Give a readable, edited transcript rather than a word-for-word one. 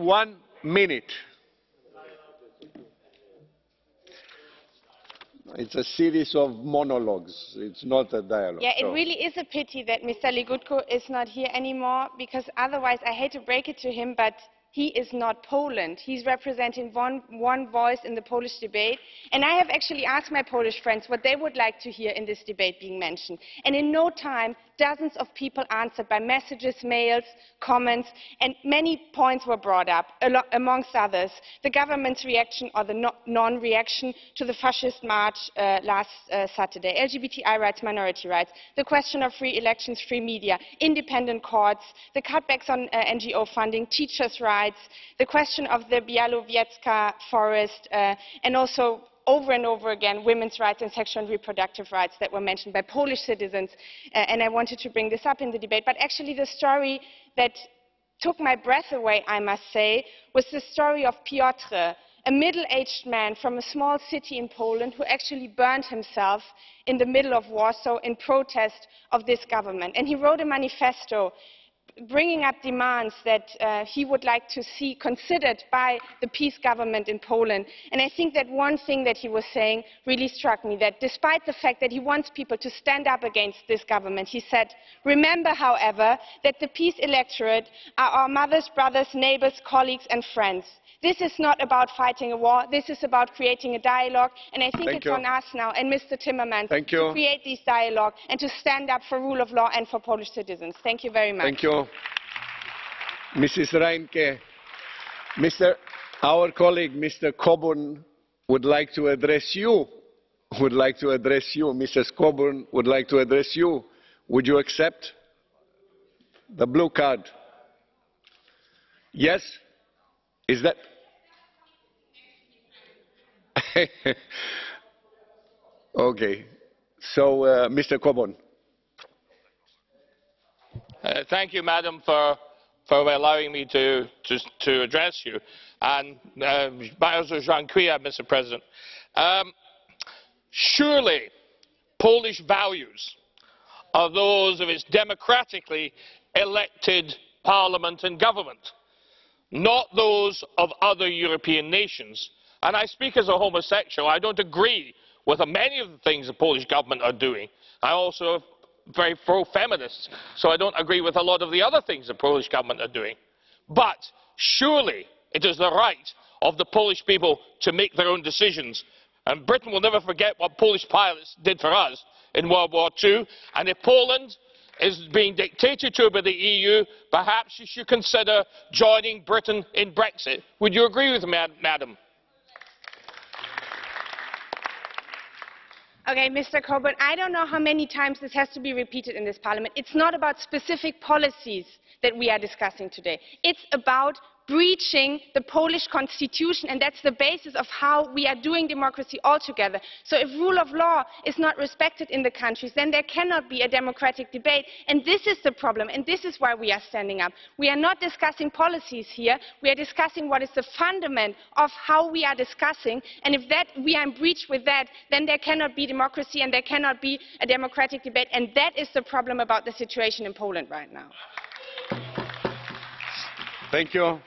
1 minute. It's a series of monologues. It's not a dialogue. Yeah, it really is a pity that Mr. Legutko is not here anymore, because otherwise, I hate to break it to him, but he is not Poland. He's representing one voice in the Polish debate. And I have actually asked my Polish friends what they would like to hear in this debate being mentioned. And in no time, dozens of people answered by messages, mails, comments, and many points were brought up, amongst others, the government's reaction or the non-reaction to the fascist march last Saturday, LGBTI rights, minority rights, the question of free elections, free media, independent courts, the cutbacks on NGO funding, teachers' rights, the question of the Bialowiecka forest, and also over and over again women's rights and sexual and reproductive rights that were mentioned by Polish citizens, and I wanted to bring this up in the debate. But actually the story that took my breath away, I must say, was the story of Piotr, a middle-aged man from a small city in Poland who actually burned himself in the middle of Warsaw in protest of this government. And he wrote a manifesto bringing up demands that he would like to see considered by the PiS government in Poland. And I think that one thing that he was saying really struck me, that despite the fact that he wants people to stand up against this government, he said, "Remember, however, that the PiS electorate are our mothers, brothers, neighbors, colleagues and friends. This is not about fighting a war, this is about creating a dialogue, and I think it's on us now and Mr. Timmermans to create this dialogue and to stand up for rule of law and for Polish citizens." Thank you very much. Thank you. Mrs. Reintke, our colleague Mr. Coburn would like to address you. Mrs. Coburn would like to address you. Would you accept the blue card? Yes? Is that? Okay. So, Mr. Coburn. Thank you, Madam, for allowing me to address you. And bardzo dziękuję, Mr. President. Surely Polish values are those of its democratically elected parliament and government, not those of other European nations. And I speak as a homosexual. I don't agree with many of the things the Polish government are doing. I also very pro-feminist, so I don't agree with a lot of the other things the Polish government are doing. But surely it is the right of the Polish people to make their own decisions. And Britain will never forget what Polish pilots did for us in World War II. And if Poland is being dictated to by the EU, perhaps you should consider joining Britain in Brexit. Would you agree with me, Madam? Okay, Mr. Coburn, I don't know how many times this has to be repeated in this parliament. It's not about specific policies that we are discussing today. It's about breaching the Polish constitution, and that's the basis of how we are doing democracy altogether. So if rule of law is not respected in the countries, then there cannot be a democratic debate. And this is the problem, and this is why we are standing up. We are not discussing policies here. We are discussing what is the fundament of how we are discussing. And if we are in breach with that, then there cannot be democracy and there cannot be a democratic debate. And that is the problem about the situation in Poland right now. Thank you.